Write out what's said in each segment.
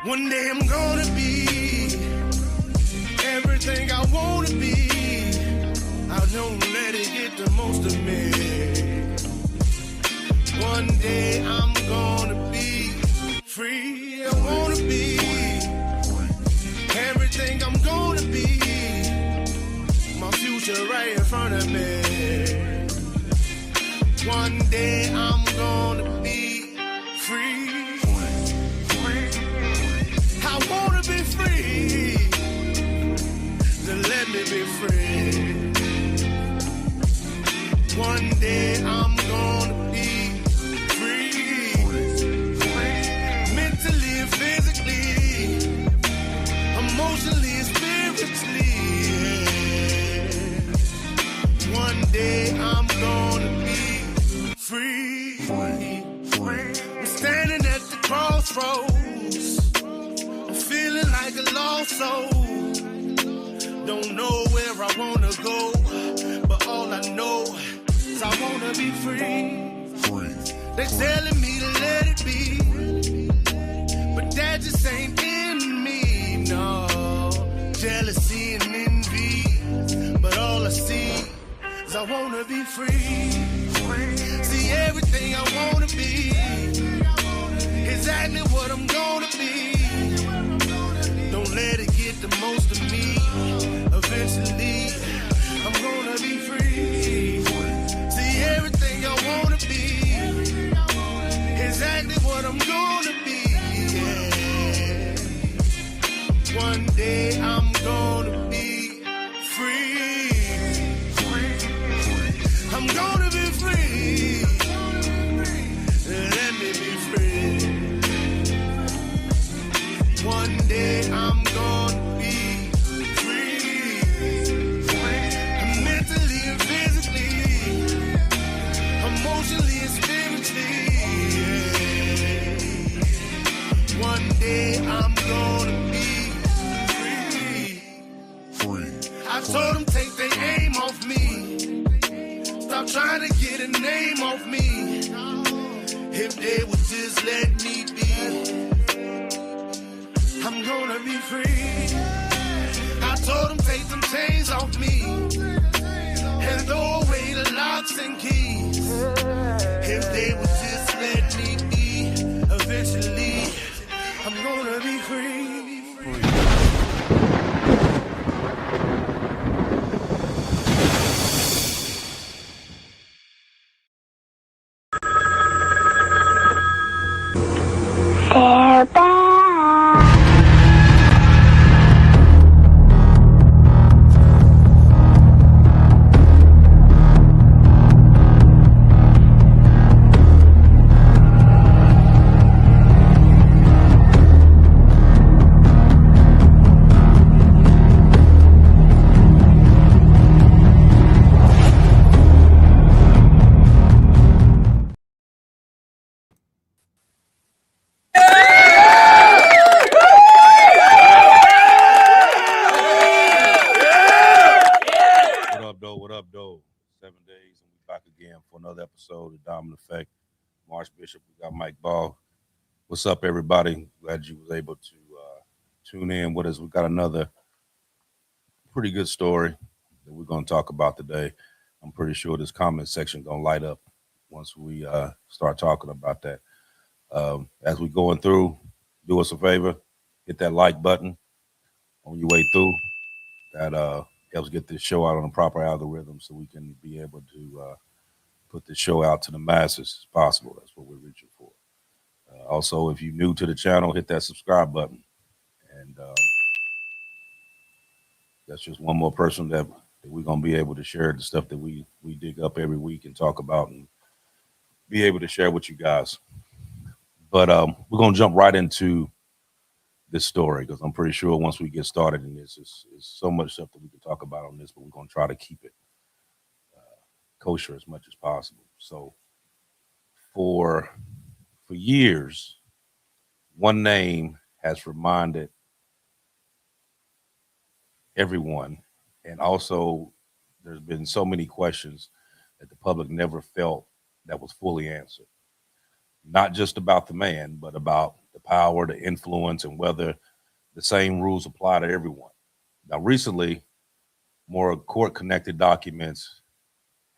One day I'm gonna be everything I wanna be. I don't let it get the most of me. One day I'm gonna be free. I wanna be everything I'm gonna be. My future right in front of me. One day I'm gonna be free. I wanna be free. Then let me be free. One day I'm gonna be free. Mentally and physically, emotionally and spiritually. Yeah. One day I'm gonna be free. I'm standing at the crossroads. I'm feeling like a lost soul. Don't know where I wanna go, but all I know is I wanna be free. They're telling me to let it be, but that just ain't in me, no. Jealousy and envy, but all I see is I wanna be free. See everything I wanna be, exactly what I'm gonna be. Don't let it get the most of me. Eventually, I'm gonna be free. See everything I wanna be, exactly what I'm gonna be. Yeah. One day I'm gonna be free. I'm gonna be free. Let me be free. One day I'm gonna be free. Mentally and physically, emotionally and spiritually. Yeah. One day I'm gonna be free. I told them take their aim off me. Stop trying to get a name off me. If they would just let me be, I'm gonna be free. I told them take them chains off me and throw away the locks and keys. If they would just let me be, eventually I'm gonna be free. They're back. What up, though? 7 days, and we're back again for another episode of Dominant Effect. Marsh Bishop, we got Mike Ball. What's up, everybody? Glad you was able to tune in with us. We got another pretty good story that we're going to talk about today. I'm pretty sure this comment section going to light up once we start talking about that. As we going through, do us a favor, hit that like button on your way through. That helps get this show out on the proper algorithm so we can be able to put this show out to the masses as possible. That's what we're reaching for. Also, if you're new to the channel, hit that subscribe button. And that's just one more person that we're going to be able to share the stuff that we dig up every week and talk about and be able to share with you guys. But we're going to jump right into this story because I'm pretty sure once we get started in this, it's so much stuff that we can talk about on this, but we're going to try to keep it kosher as much as possible. So for years, one name has reminded everyone, and also there's been so many questions that the public never felt that was fully answered. Not just about the man, but about the power, the influence, and whether the same rules apply to everyone. Now, recently, more court-connected documents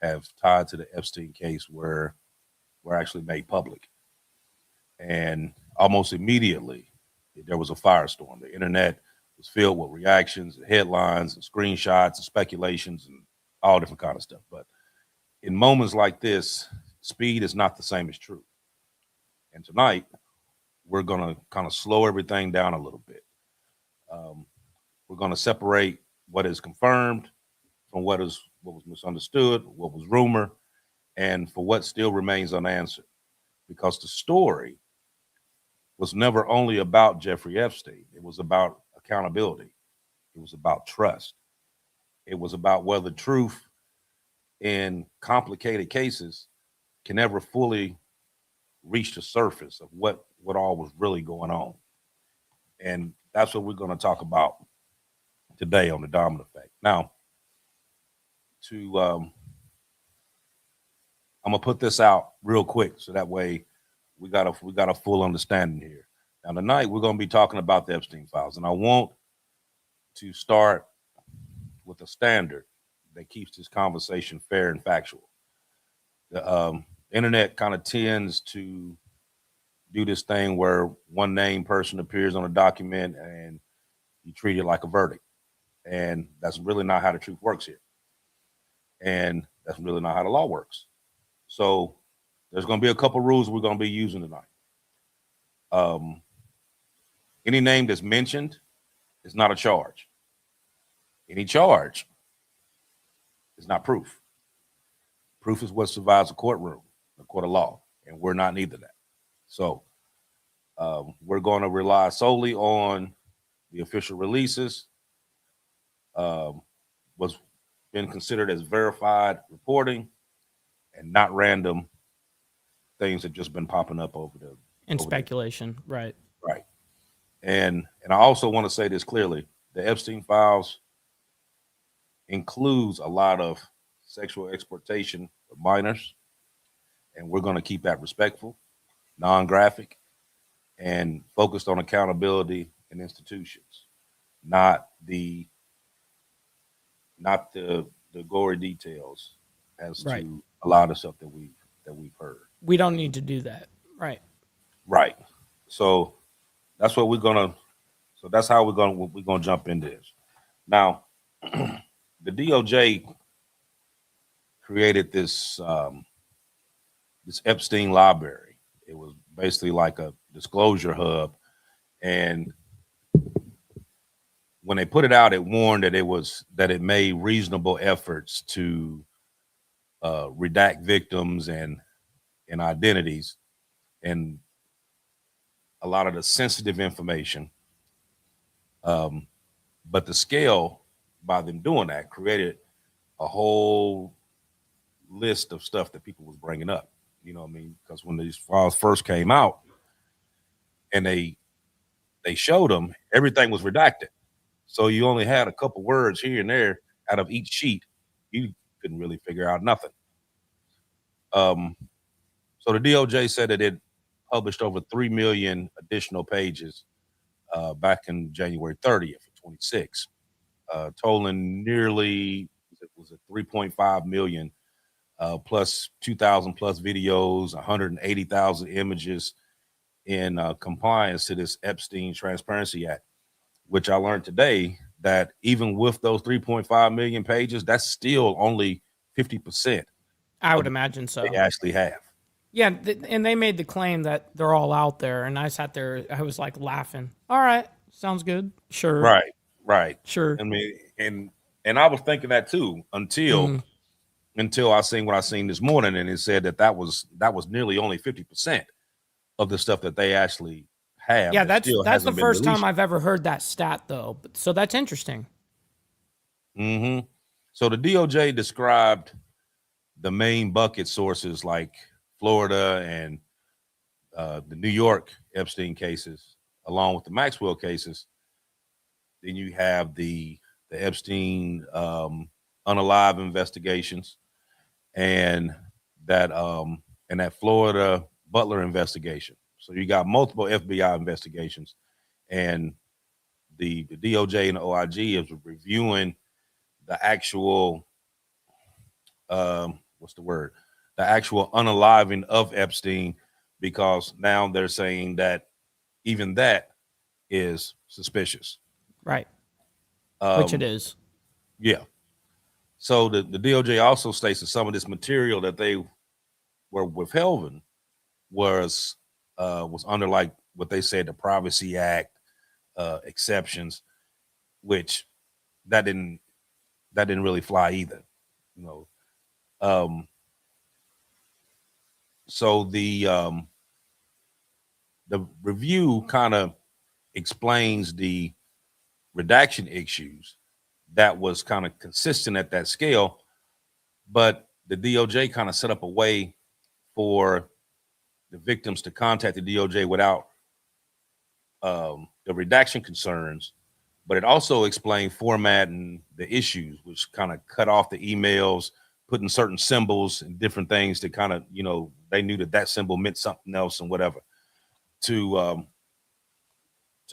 have tied to the Epstein case were actually made public. And almost immediately, there was a firestorm. The internet was filled with reactions, and headlines, and screenshots, and speculations, and all different kind of stuff. But in moments like this, speed is not the same as truth. And tonight, we're going to kind of slow everything down a little bit. We're going to separate what is confirmed from what was misunderstood, what was rumor, and for what still remains unanswered. Because the story was never only about Jeffrey Epstein. It was about accountability. It was about trust. It was about whether truth in complicated cases can ever fully reach the surface of what all was really going on. And that's what we're going to talk about today on the Dominant Effect. Now, I'm gonna put this out real quick so that way we got a full understanding here. Now, tonight we're gonna be talking about the Epstein files, and I want to start with a standard that keeps this conversation fair and factual. The internet kind of tends to do this thing where one named person appears on a document and you treat it like a verdict. And that's really not how the truth works here. And that's really not how the law works. So there's going to be a couple rules we're going to be using tonight. Any name that's mentioned is not a charge. Any charge is not proof. Proof is what survives a courtroom, a court of law, and we're not neither that. So we're going to rely solely on the official releases, what's been considered as verified reporting, and not random things that just been popping up over speculation, right? Right. And I also want to say this clearly: the Epstein files includes a lot of sexual exploitation of minors, and we're going to keep that respectful, non-graphic, and focused on accountability in institutions, not the gory details as right. to a lot of stuff that we've heard. We don't need to do that, right? Right. So that's what we're gonna. So that's how we're gonna jump into this. Now, the DOJ created this this Epstein library. It was basically like a disclosure hub, and when they put it out, it warned that it made reasonable efforts to redact victims and identities and a lot of the sensitive information. But the scale by them doing that created a whole list of stuff that people was bringing up. You know what I mean? Because when these files first came out and they showed them, everything was redacted. So you only had a couple words here and there out of each sheet. You couldn't really figure out nothing. So the DOJ said that it published over 3 million additional pages back in January 30th of 26, totaling nearly, was it 3.5 million, plus 2,000 plus videos, 180,000 images in compliance to this Epstein Transparency Act, which I learned today that even with those 3.5 million pages, that's still only 50%. I would imagine so. They actually have. Yeah, and they made the claim that they're all out there, and I sat there, I was like laughing. All right, sounds good. Sure. Right. Sure. I mean, and I was thinking that too until I seen what I seen this morning, and it said that was nearly only 50% of the stuff that they actually have. Yeah, that's the first time I've ever heard that stat, though. So that's interesting. Mm-hmm. So the DOJ described the main bucket sources like Florida and the New York Epstein cases, along with the Maxwell cases. Then you have the Epstein unalive investigations and that Florida Butler investigation. So you got multiple FBI investigations, and the DOJ and the OIG is reviewing the actual what's the word? The actual unaliving of Epstein, because now they're saying that even that is suspicious. Right. Which it is. Yeah. So the DOJ also states that some of this material that they were withholding was under, like what they said, the Privacy Act exceptions, which that didn't really fly either, you know. So the review kind of explains the redaction issues that was kind of consistent at that scale, but the DOJ kind of set up a way for the victims to contact the DOJ without the redaction concerns, but it also explained formatting the issues, which kind of cut off the emails, putting certain symbols and different things to kind of, you know, they knew that that symbol meant something else and whatever, to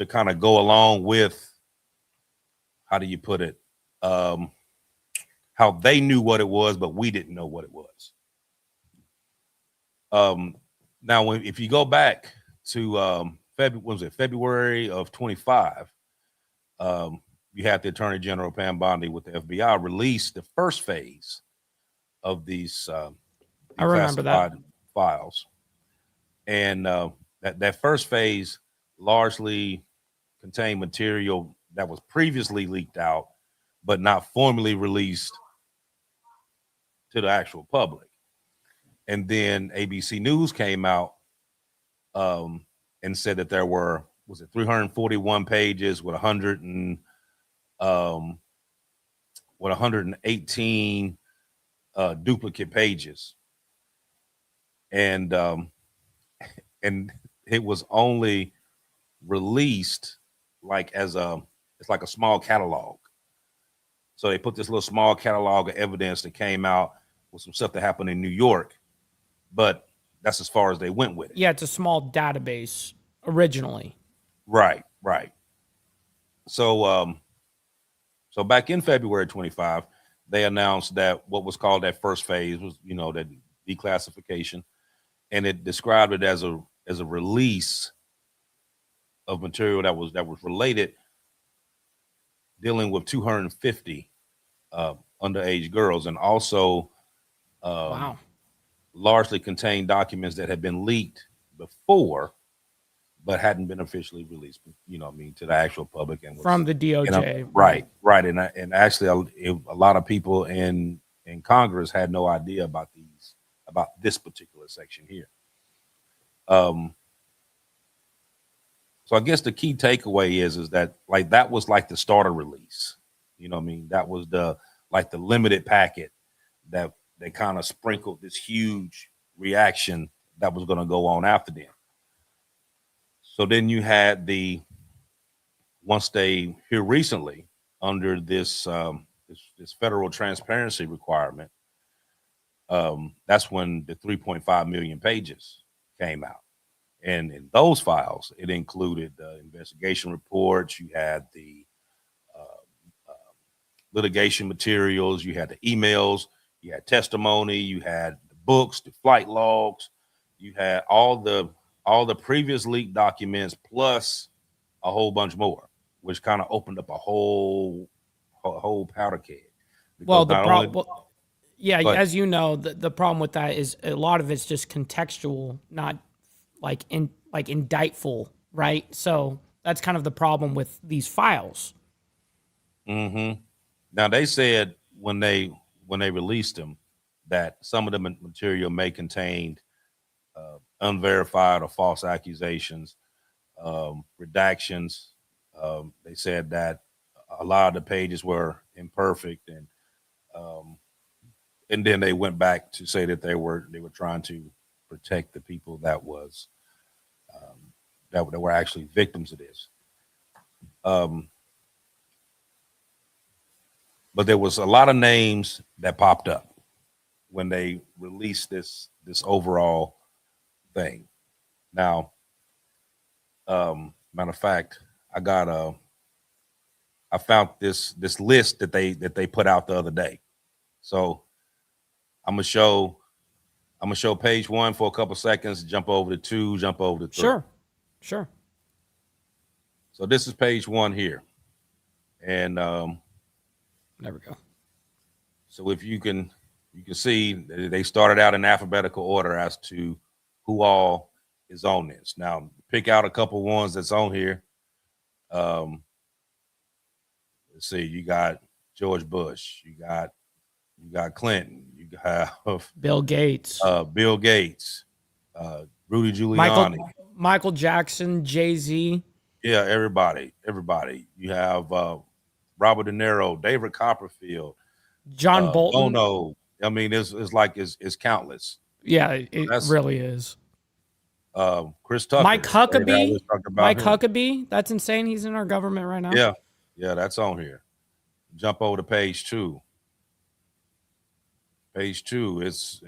kind of go along with, how do you put it, how they knew what it was, but we didn't know what it was. Now, if you go back to February of 25, you had the Attorney General Pam Bondi with the FBI release the first phase of these I remember that files, and that first phase largely contained material that was previously leaked out, but not formally released to the actual public. And then ABC News came out and said that there were, was it 341 pages with 118 duplicate pages, and it was only released like as it's like a small catalog. So they put this little small catalog of evidence that came out with some stuff that happened in New York, but that's as far as they went with it. Yeah, it's a small database originally. Right. So so back in February 25, they announced that what was called that first phase was, you know, that declassification, and it described it as a release of material that was related, dealing with 250 underage girls, and also Wow. largely contained documents that had been leaked before but hadn't been officially released, you know what I mean, to the actual public. And was, from the DOJ. Right. And actually a lot of people in Congress had no idea about this particular section here. So I guess the key takeaway is that, like, that was like the starter release, you know what I mean? That was the limited packet that they kind of sprinkled this huge reaction that was going to go on after them. So then you had once they here recently, under this this federal transparency requirement, that's when the 3.5 million pages came out. And in those files, it included the investigation reports, you had the litigation materials, you had the emails, you had testimony, you had the books, the flight logs, you had all the previous leaked documents, plus a whole bunch more, which kind of opened up a whole powder keg. Well, as you know, the problem with that is a lot of it's just contextual, not like indictful, right? So that's kind of the problem with these files. Mm-hmm. Now they said when they released them that some of the material may contain unverified or false accusations, redactions. They said that a lot of the pages were imperfect, and then they went back to say that they were trying to protect the people that were actually victims of this. But there was a lot of names that popped up when they released this overall thing. Now, Matter of fact, I found this list that they put out the other day. So I'm gonna show page 1 for a couple seconds, jump over to 2, jump over to 3. Sure. So this is page 1 here. And there we go. So if you can see they started out in alphabetical order as to who all is on this. Now pick out a couple ones that's on here. Let's see, you got George Bush, you got Clinton, you have Bill Gates, Rudy Giuliani, Michael Jackson, Jay-Z. Yeah, everybody. You have Robert De Niro, David Copperfield, John Bolton. Bono. I mean, it's countless. Yeah, it really is. Chris Tucker, Mike Huckabee. That's insane. He's in our government right now. Yeah, that's on here. Jump over to page 2. Page 2 is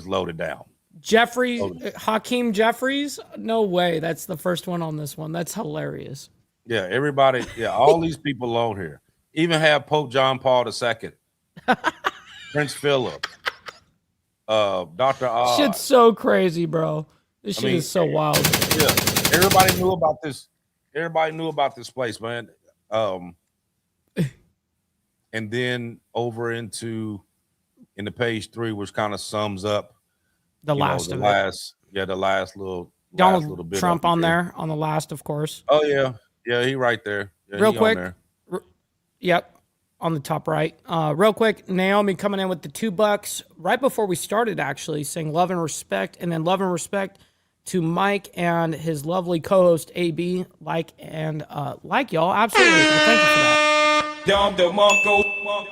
loaded down. Hakeem Jeffries. No way. That's the first one on this one. That's hilarious. Yeah, everybody. Yeah, all these people on here. Even have Pope John Paul II, Prince Philip, Dr. Oz. Shit's so crazy, bro. This shit is so wild. Yeah, everybody knew about this. Everybody knew about this place, man. And then over into the page 3, which kind of sums up the last little Donald bit Trump on there on the last, of course. Oh yeah, he right there. Yeah, real quick. Yep, on the top right. Real quick, Naomi coming in with the $2 right before we started, actually saying love and respect, and then love and respect to Mike and his lovely co-host AB. Like y'all, absolutely. Thank you for that.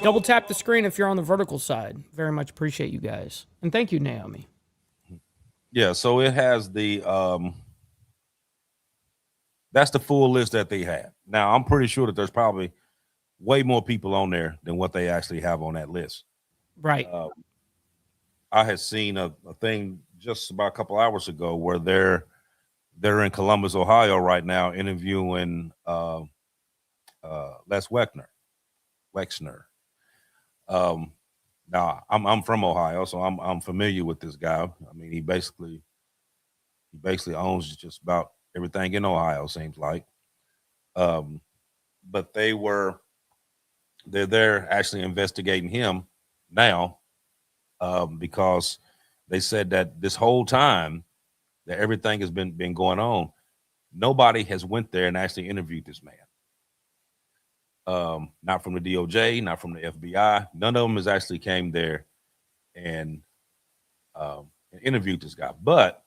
Double tap the screen if you're on the vertical side. Very much appreciate you guys, and thank you, Naomi. Yeah, so it has that's the full list that they have. Now, I'm pretty sure that there's probably way more people on there than what they actually have on that list. Right. I had seen a thing just about a couple hours ago where they're in Columbus, Ohio right now interviewing Les Wexner. Now I'm from Ohio, so I'm familiar with this guy. I mean, he basically owns just about everything in Ohio, seems like. But they're there actually investigating him now, because they said that this whole time that everything has been going on, nobody has went there and actually interviewed this man. Not from the DOJ, not from the FBI. None of them has actually came there and interviewed this guy. But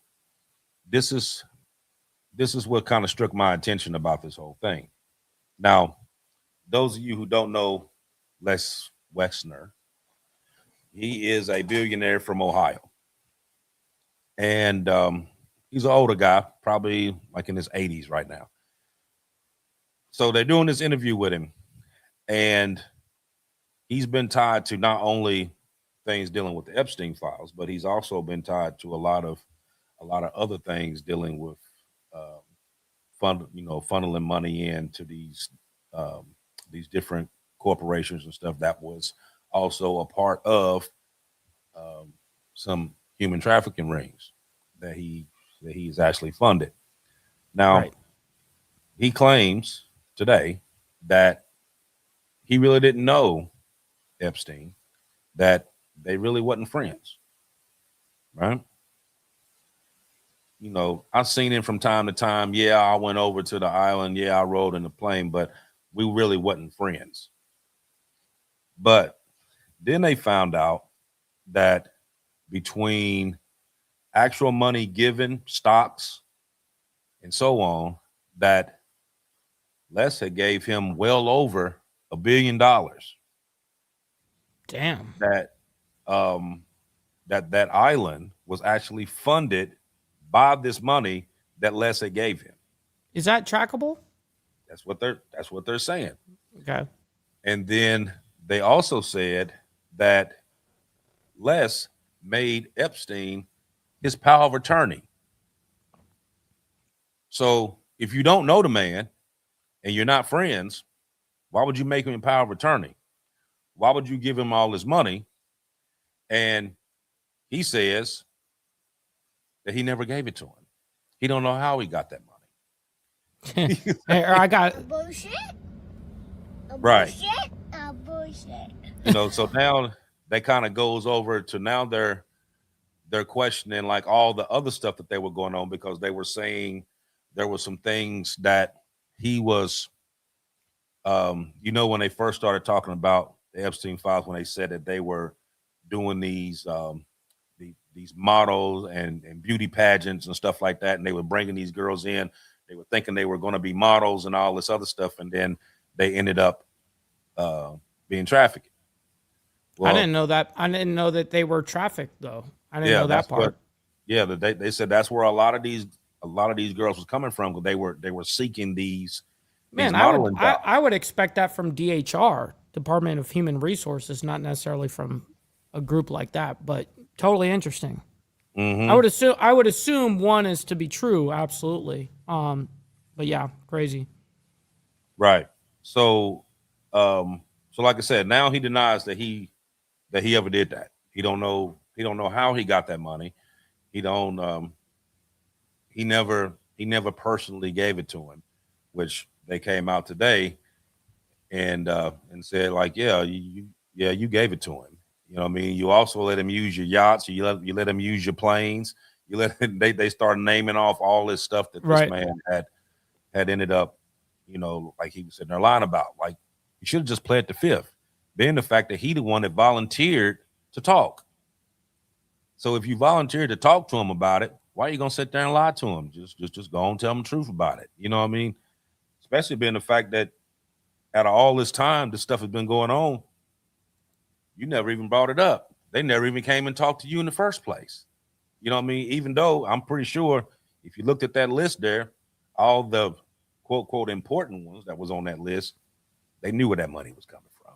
this is what kind of struck my attention about this whole thing. Now, those of you who don't know Les Wexner, he is a billionaire from Ohio. And he's an older guy, probably like in his 80s right now. So they're doing this interview with him. And he's been tied to not only things dealing with the Epstein files, but he's also been tied to a lot of other things dealing with funneling money into these different corporations and stuff that was also a part of some human trafficking rings that he's actually funded. Now, he claims today that he really didn't know Epstein, that they really wasn't friends, right? You know, I've seen him from time to time. Yeah, I went over to the island. Yeah, I rode in the plane, but we really wasn't friends. But then they found out that between actual money given, stocks, and so on, that Les had gave him well over $1 billion. Damn. That that island was actually funded by this money that Les had gave him. Is that trackable? That's what they're saying. Okay. And then they also said that Les made Epstein his power of attorney. So if you don't know the man and you're not friends, why would you make him a power of attorney? Why would you give him all this money? And he says that he never gave it to him. He don't know how he got that money. I got bullshit. Right. Bullshit. You know, so now that kind of goes over to now they're questioning like all the other stuff that they were going on, because they were saying there were some things that he was, you know, when they first started talking about the Epstein files, when they said that they were doing these models and beauty pageants and stuff like that, and they were bringing these girls in, they were thinking they were going to be models and all this other stuff, and then they ended up being trafficked. Well, I didn't know that. I didn't know that they were trafficked, though. I didn't know that part. They said that's where a lot of these girls was coming from, because they were seeking these. Man, I would expect that from DHR, Department of Human Resources, not necessarily from a group like that. But totally interesting. Mm-hmm. I would assume one is to be true, absolutely. But yeah, crazy. Right. So like I said, now he denies that he ever did that. He don't know how he got that money. He never personally gave it to him, which they came out today and said like, you gave it to him. You know what I mean? You also let him use your yachts. You let him use your planes. You let they started naming off all this stuff that this man had ended up, you know, like he was sitting there lying about. Like, you should have just pled the fifth, being the fact that he the one that volunteered to talk. So if you volunteered to talk to him about it, why are you gonna sit there and lie to him? Just go and tell him the truth about it. You know what I mean? Especially being the fact that out of all this time, this stuff has been going on, you never even brought it up. They never even came and talked to you in the first place. You know what I mean? Even though I'm pretty sure if you looked at that list there, all the quote, quote, important ones that was on that list, they knew where that money was coming from.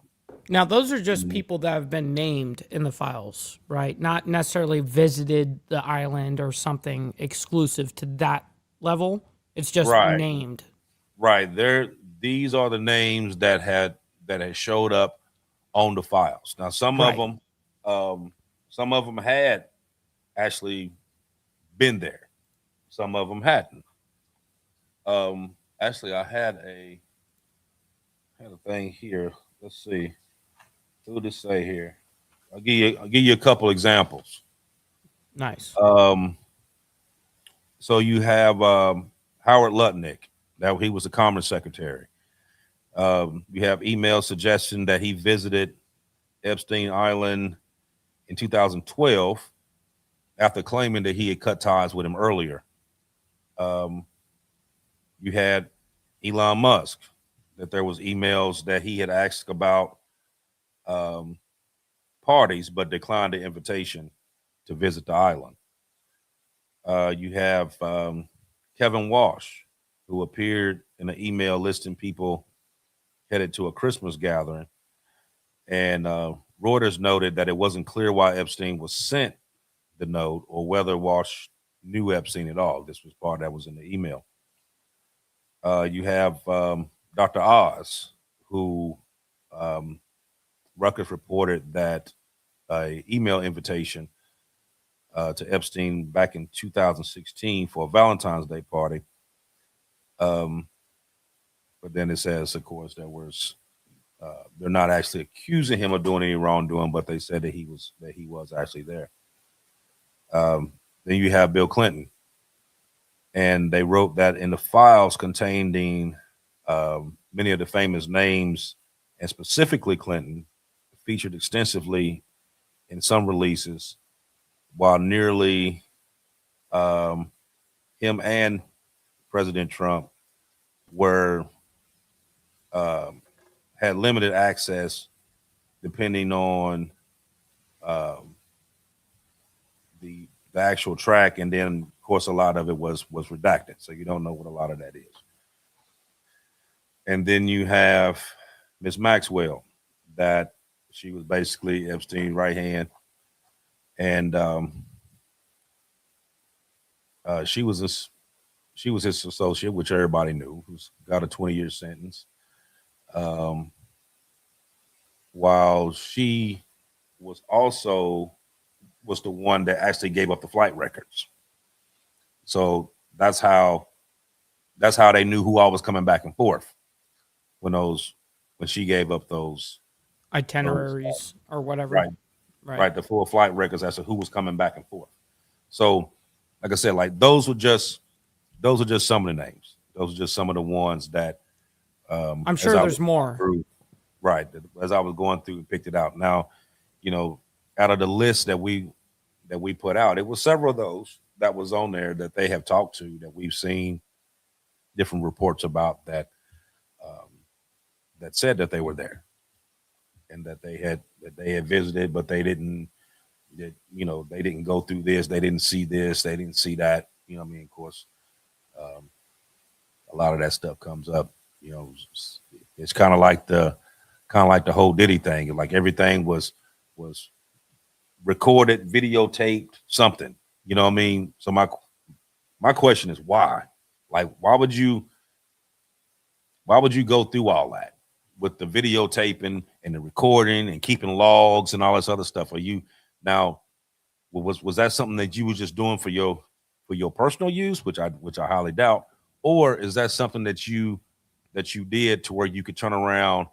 Now, those are just people that have been named in the files, right? Not necessarily visited the island or something exclusive to that level. It's just named. Right. These are the names that had showed up on the files. Now, some of them had actually been there. Some of them hadn't. Actually, I had a thing here. Let's see. Who did it say here? I'll give you a couple examples. Nice. So you have Howard Lutnick, that he was the Commerce Secretary. You have email suggestion that he visited Epstein Island in 2012 after claiming that he had cut ties with him earlier. You had Elon Musk, that there was emails that he had asked about parties, but declined the invitation to visit the island. You have Kevin Walsh, who appeared in an email listing people headed to a Christmas gathering. And Reuters noted that it wasn't clear why Epstein was sent the note or whether Walsh knew Epstein at all. This was part that was in the email. You have Dr. Oz, who Rutgers reported that an email invitation to Epstein back in 2016 for a Valentine's Day party. But then it says, of course, there was they're not actually accusing him of doing any wrongdoing, but they said that he was actually there. Then you have Bill Clinton, and they wrote that in the files containing many of the famous names, and specifically Clinton, featured extensively in some releases, while nearly him and President Trump were had limited access depending on the actual track, and then of course a lot of it was redacted, so you don't know what a lot of that is. And then you have Miss Maxwell, that she was basically Epstein's right hand, and she was his associate, which everybody knew, who's got a 20-year sentence. While she was the one that actually gave up the flight records. So that's how they knew who all was coming back and forth when she gave up those itineraries or whatever. Right. The full flight records as to who was coming back and forth. So, like I said, like those are just some of the names. Those are just some of the ones that I'm sure there's more. Right. As I was going through and picked it out. Now, out of the list that we put out, it was several of those that was on there that they have talked to, that we've seen different reports about, that said that they were there and that they had visited, but they didn't go through this. They didn't see this. They didn't see that. Of course, a lot of that stuff comes up. It's kind of like the whole Diddy thing. Like everything was recorded, videotaped, something. You know what I mean? So my question is why? Like, why would you go through all that with the videotaping and the recording and keeping logs and all this other stuff? Are you now? Was that something that you were just doing for your personal use, which I highly doubt, or is that something that you did to where you could turn around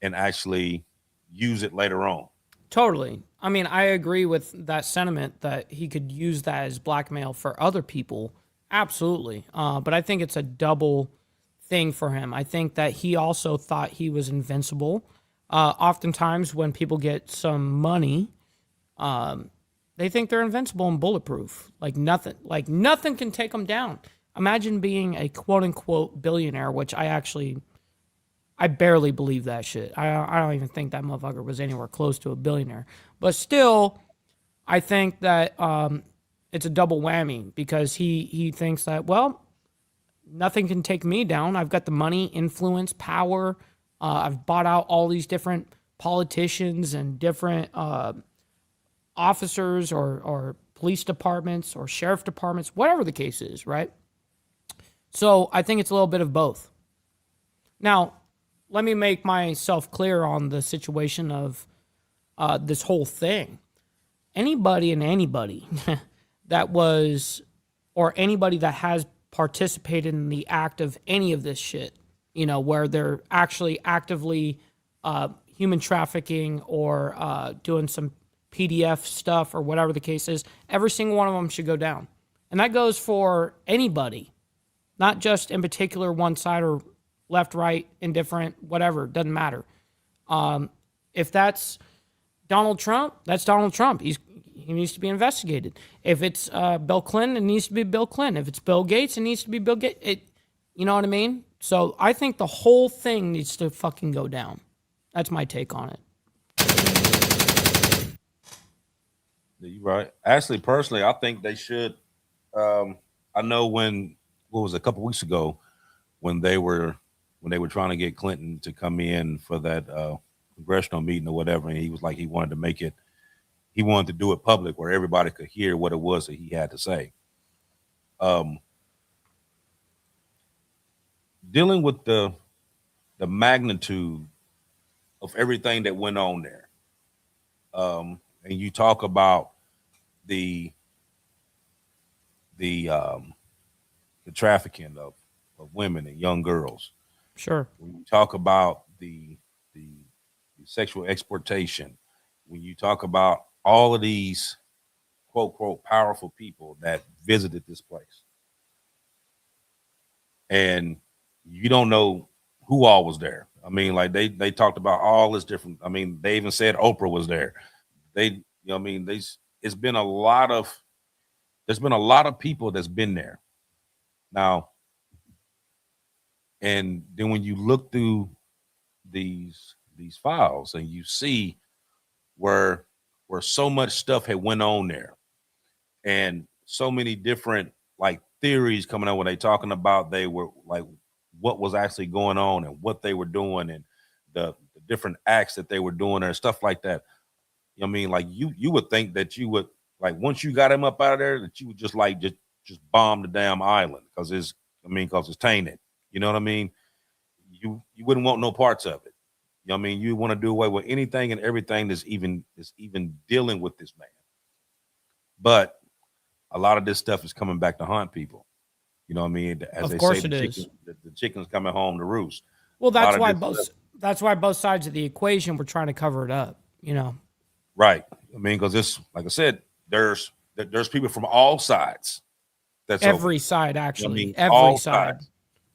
and actually use it later on? Totally. I mean, I agree with that sentiment that he could use that as blackmail for other people. Absolutely. But I think it's a double thing for him. I think that he also thought he was invincible. Oftentimes when people get some money, they think they're invincible and bulletproof. Like nothing can take them down. Imagine being a quote unquote billionaire, which I barely believe that shit. I don't even think that motherfucker was anywhere close to a billionaire. But still, I think that it's a double whammy, because he thinks that, well, nothing can take me down. I've got the money, influence, power. I've bought out all these different politicians and different officers or police departments or sheriff departments, whatever the case is, right? So I think it's a little bit of both. Now, let me make myself clear on the situation of this whole thing. Anybody that was, or anybody that has participated in the act of any of this shit, where they're actually actively human trafficking or doing some PDF stuff or whatever the case is, every single one of them should go down. And that goes for anybody, not just in particular one side or left, right, indifferent, whatever, doesn't matter. If that's Donald Trump, that's Donald Trump. He needs to be investigated. If it's Bill Clinton, it needs to be Bill Clinton. If it's Bill Gates, it needs to be Bill Gates. You know what I mean? So I think the whole thing needs to fucking go down. That's my take on it. You're right. Actually, personally, I think they should. I know what was it, a couple weeks ago, when they were trying to get Clinton to come in for that congressional meeting or whatever, and he was like, he wanted to do it public where everybody could hear what it was that he had to say. Dealing with the magnitude of everything that went on there, and you talk about the trafficking of women and young girls. Sure. When you talk about the sexual exploitation, when you talk about all of these quote unquote powerful people that visited this place, and you don't know who all was there. I mean, like they talked about all this different. I mean, they even said Oprah was there. There's been a lot of people that's been there now. And then when you look through these files and you see where so much stuff had went on there, and so many different like theories coming out when they talking about they were like what was actually going on and what they were doing and the different acts that they were doing and stuff like that. I mean, like you would think that you would, like, once you got him up out of there, that you would just just bomb the damn island because it's tainted. You know what I mean? You wouldn't want no parts of it. You know what I mean? You want to do away with anything and everything that's even dealing with this man. But a lot of this stuff is coming back to haunt people. You know what I mean? As they say, the chicken's coming home to roost. Well, that's why both sides of the equation were trying to cover it up, you know. Right. I mean, because this, like I said, there's people from all sides. That's every side, actually. I mean, every side.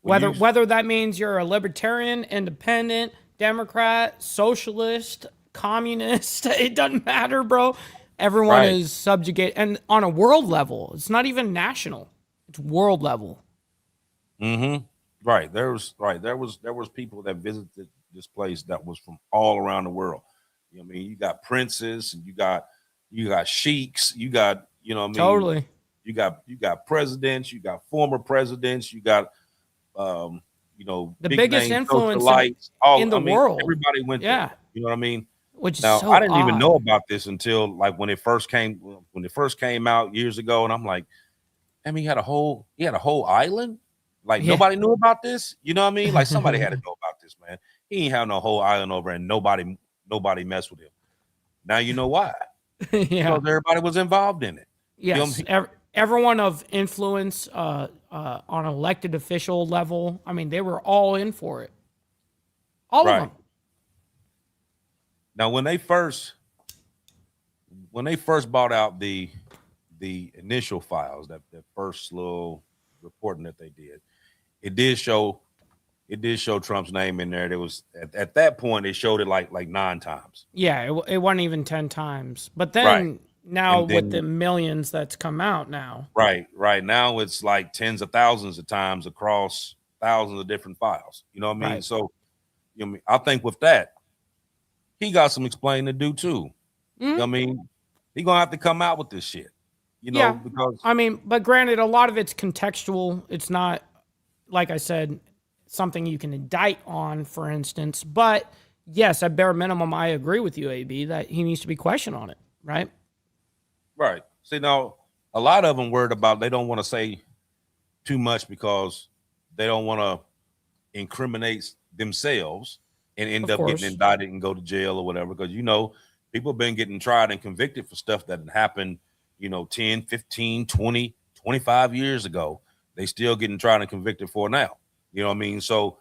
Whether that means you're a libertarian, independent, Democrat, socialist, communist, it doesn't matter, bro. Everyone is subjugated, and on a world level. It's not even national. It's world level. Mm-hmm. Right. There was people that visited this place that was from all around the world. You know what I mean? You got princes, and you got sheiks, you got, you know what I mean? Totally. You got presidents, you got former presidents, you got you know, the biggest influence in the world. Everybody went there. You know what I mean? Which is now, so I didn't odd. even know about this until like when it first came out years ago, and I'm like, I mean, he had a whole island. Like nobody knew about this. You know what I mean? Like somebody had to know about this, man. He ain't have no whole island over, and nobody messed with him. Now you know why. Because everybody was involved in it. Yes, you know everyone of influence on an elected official level. I mean, they were all in for it. All of them. Now, when they first bought out the initial files, that first little reporting that they did, it did show Trump's name in there. There was at that point they showed it like 9 times. Yeah, it wasn't even 10 times. But then now with the millions that's come out now. Right now it's like tens of thousands of times across thousands of different files. You know what I mean? So, you know, I think with that, he got some explaining to do too. You know what I mean? He gonna have to come out with this shit. You know, because I mean, but granted, a lot of it's contextual. It's not, like I said, something you can indict on, for instance. But yes, at bare minimum, I agree with you, AB, that he needs to be questioned on it, right? Right. See, now a lot of them worried about they don't want to say too much because they don't want to incriminate themselves and end up getting indicted and go to jail or whatever. Because, you know, people have been getting tried and convicted for stuff that had happened, you know, 10, 15, 20, 25 years ago. They still getting tried and convicted for now. You know what I mean? So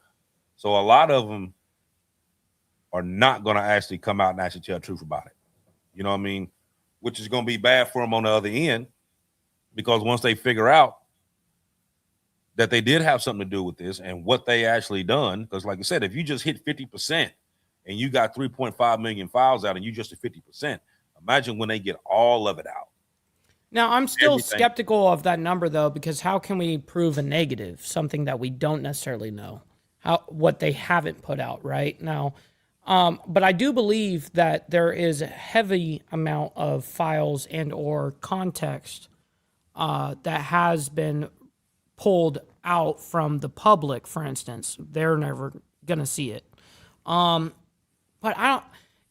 a lot of them are not going to actually come out and actually tell the truth about it. You know what I mean? Which is going to be bad for them on the other end, because once they figure out that they did have something to do with this and what they actually done, because like I said, if you just hit 50% and you got 3.5 million files out and you just at 50%, imagine when they get all of it out. Now, I'm still skeptical of that number, though, because how can we prove a negative, something that we don't necessarily know, what they haven't put out right now? But I do believe that there is a heavy amount of files and or context that has been pulled out from the public, for instance. They're never going to see it. But I don't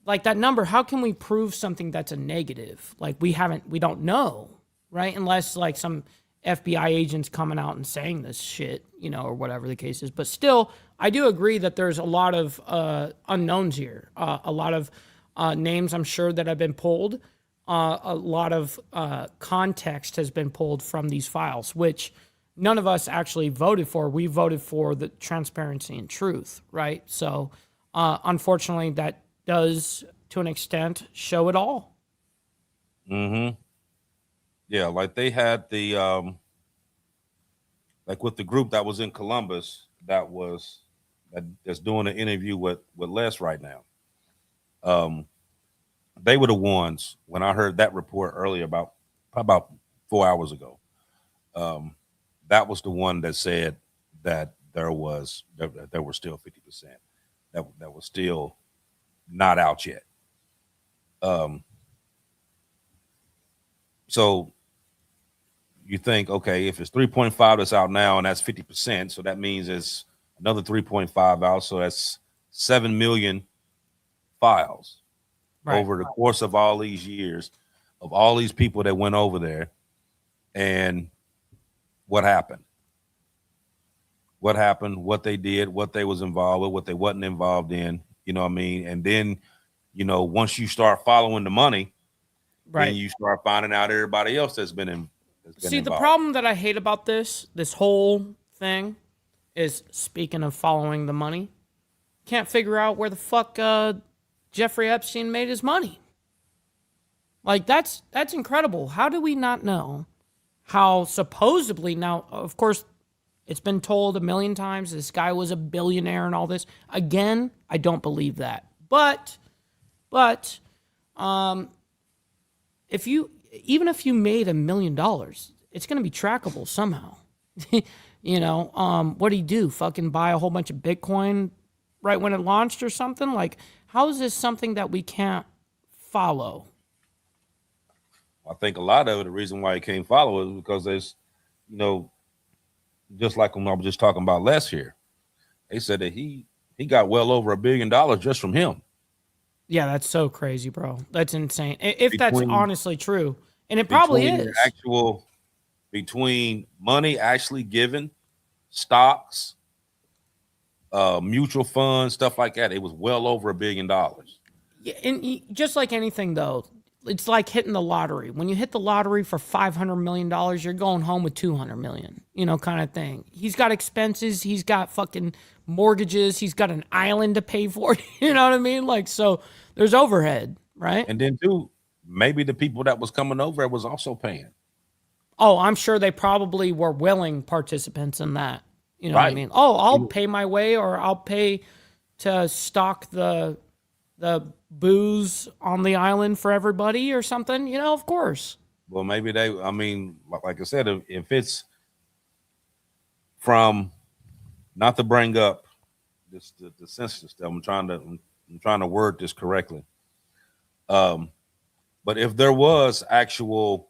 like that number. How can we prove something that's a negative? Like we don't know, right? Unless like some FBI agents coming out and saying this shit, you know, or whatever the case is. But still, I do agree that there's a lot of unknowns here. A lot of names, I'm sure, that have been pulled. A lot of context has been pulled from these files, which none of us actually voted for. We voted for the transparency and truth, right? So, unfortunately, that does, to an extent, show it all. Mm-hmm. Yeah, like they had the like with the group that was in Columbus that's doing an interview with Les right now. They were the ones when I heard that report earlier about 4 hours ago. That was the one that said that there were still 50% that was still not out yet. So you think, okay, if it's 3.5 that's out now and that's 50%, so that means it's another 3.5 out, so that's 7 million files over the course of all these years of all these people that went over there. And what happened. What happened, what they did, what they was involved with, what they wasn't involved in, you know what I mean? And then, you know, once you start following the money, then you start finding out everybody else that's been involved. The problem that I hate about this whole thing is, speaking of following the money, can't figure out where the fuck Jeffrey Epstein made his money. Like, that's incredible. How do we not know how supposedly, now, of course, it's been told a million times this guy was a billionaire and all this. Again, I don't believe that. But if you made $1 million, it's going to be trackable somehow. You know, what'd he do? Fucking buy a whole bunch of Bitcoin right when it launched or something? Like, how is this something that we can't follow? I think a lot of it, the reason why he can't follow is because there's, you know, just like when I was just talking about Les here, they said that he got well over $1 billion just from him. Yeah, that's so crazy, bro. That's insane. If that's honestly true, and it probably is. Between money actually given, stocks, mutual funds, stuff like that, it was well over $1 billion. Yeah, and just like anything, though, it's like hitting the lottery. When you hit the lottery for $500 million, you're going home with $200 million, you know, kind of thing. He's got expenses. He's got fucking mortgages. He's got an island to pay for. You know what I mean? Like, so there's overhead, right? And then, too, maybe the people that was coming over was also paying. Oh, I'm sure they probably were willing participants in that. You know what I mean? Oh, I'll pay my way, or I'll pay to stock the booze on the island for everybody or something, you know, of course. Well, maybe I mean, like I said, if it's from, not to bring up this, the sensitive stuff, I'm trying to word this correctly. But if there was actual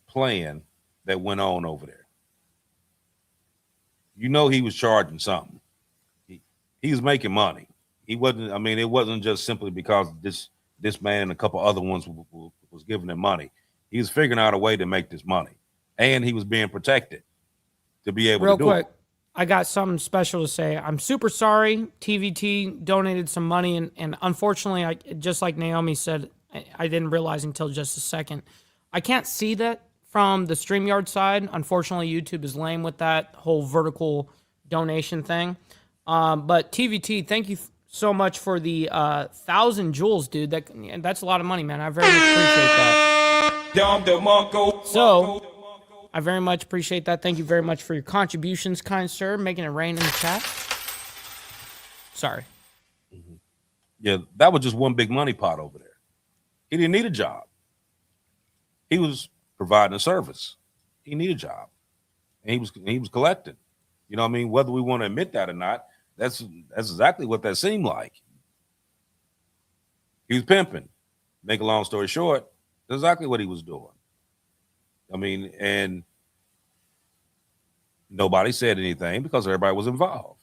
plan that went on over there, you know, he was charging something. He was making money. He wasn't, I mean, it wasn't just simply because this man and a couple other ones was giving him money. He was figuring out a way to make this money, and he was being protected to be able to do it. Real quick, I got something special to say. I'm super sorry. TVT donated some money, and unfortunately, just like Naomi said, I didn't realize until just a second. I can't see that from the StreamYard side. Unfortunately, YouTube is lame with that whole vertical donation thing. But TVT, thank you so much for the 1,000 joules, dude. That's a lot of money, man. I very much appreciate that. So, I very much appreciate that. Thank you very much for your contributions, kind sir. Making it rain in the chat. Sorry. Mm-hmm. Yeah, that was just one big money pot over there. He didn't need a job. He was providing a service. He needed a job. And he was collecting. You know what I mean? Whether we want to admit that or not, that's exactly what that seemed like. He was pimping. Make a long story short, that's exactly what he was doing. I mean, and nobody said anything because everybody was involved.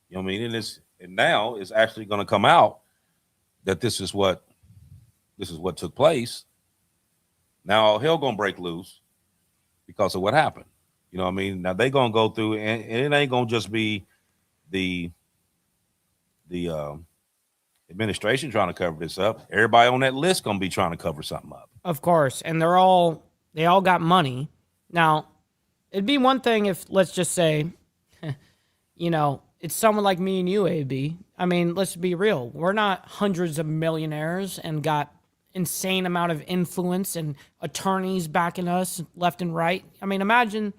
You know what I mean? And now it's actually going to come out that this is what took place. Now hell gonna break loose because of what happened. You know what I mean? Now they gonna go through, and it ain't gonna just be the administration trying to cover this up. Everybody on that list gonna be trying to cover something up. Of course, and they all got money. Now, it'd be one thing if, let's just say, you know, it's someone like me and you, AB. I mean, let's be real. We're not hundreds of millionaires and got insane amount of influence and attorneys backing us left and right. I mean, imagine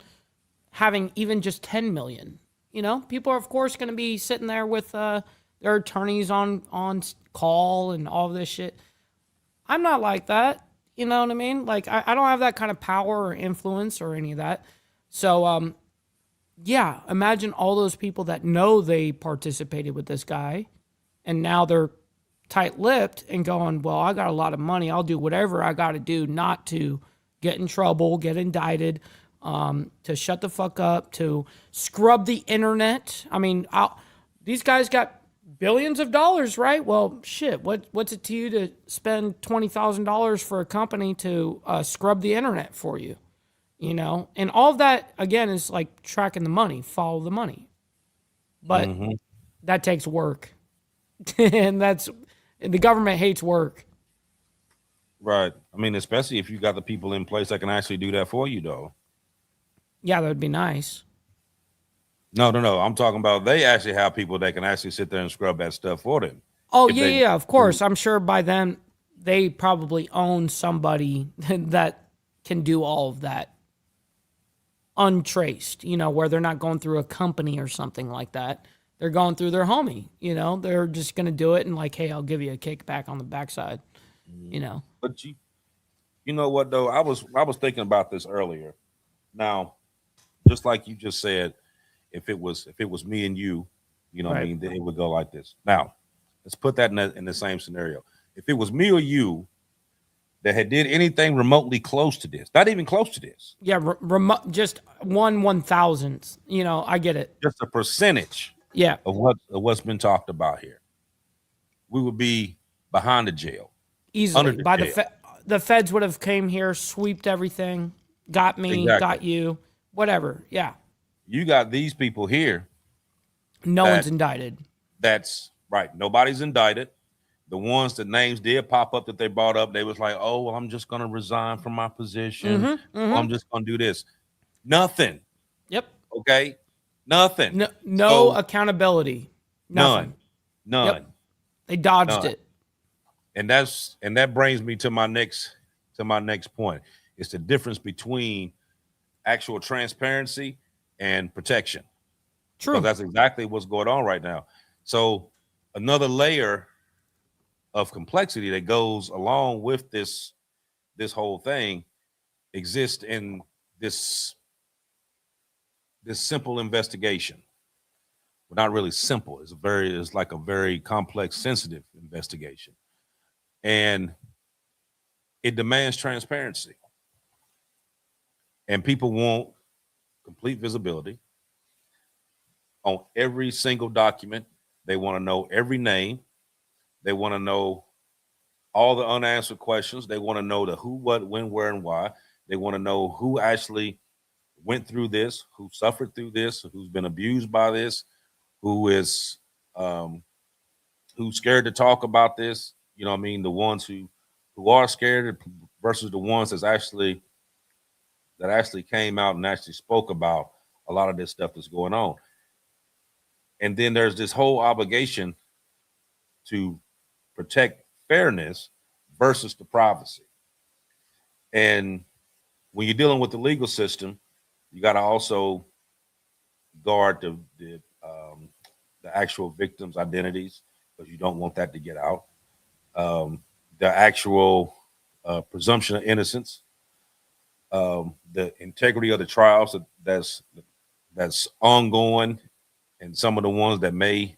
having even just 10 million. You know, people are of course going to be sitting there with their attorneys on call and all of this shit. I'm not like that. You know what I mean? Like, I don't have that kind of power or influence or any of that. So, yeah, imagine all those people that know they participated with this guy, and now they're tight-lipped and going, well, I got a lot of money. I'll do whatever I got to do not to get in trouble, get indicted, to shut the fuck up, to scrub the internet. I mean, these guys got billions of dollars, right? Well, shit, what's it to you to spend $20,000 for a company to scrub the internet for you? you know, and all of that again is like tracking the money, follow the money, but that takes work, and the government hates work. Right. I mean, especially if you got the people in place that can actually do that for you, though. Yeah, that would be nice. No. I'm talking about they actually have people that can actually sit there and scrub that stuff for them. Oh yeah, of course. I'm sure by then they probably own somebody that can do all of that untraced, you know, where they're not going through a company or something like that. They're going through their homie, you know, they're just going to do it and like, hey, I'll give you a kickback on the backside, you know. But you know what though? I was thinking about this earlier. Now, just like you just said, if it was me and you, you know what I mean, then it would go like this. Now, let's put that in the same scenario. If it was me or you that had did anything remotely close to this, not even close to this. Yeah, just 1/1000th. You know, I get it. Just a percentage. Yeah. Of what's been talked about here, we would be behind the jail easily. By the feds would have came here, sweeped everything, got me, got you, whatever. Yeah. You got these people here. No one's indicted. That's right. Nobody's indicted. The ones that names did pop up that they brought up, they was like, oh, well, I'm just going to resign from my position. I'm just going to do this. Nothing. Yep. Okay. Nothing. No accountability. Nothing. None. Yep. They dodged it. And that brings me to my next point. It's the difference between actual transparency and protection. True. Because that's exactly what's going on right now. So another layer of complexity that goes along with this whole thing exists in this simple investigation. Well, not really simple. It's like a very complex, sensitive investigation. And it demands transparency. And people want complete visibility on every single document. They want to know every name. They want to know all the unanswered questions. They want to know the who, what, when, where, and why. They want to know who actually went through this, who suffered through this, who's been abused by this, who's scared to talk about this. You know what I mean? The ones who are scared versus the ones that actually came out and actually spoke about a lot of this stuff that's going on. And then there's this whole obligation to protect fairness versus the privacy. And when you're dealing with the legal system, you got to also guard the actual victims' identities, because you don't want that to get out. The actual presumption of innocence, the integrity of the trials that's ongoing, and some of the ones that may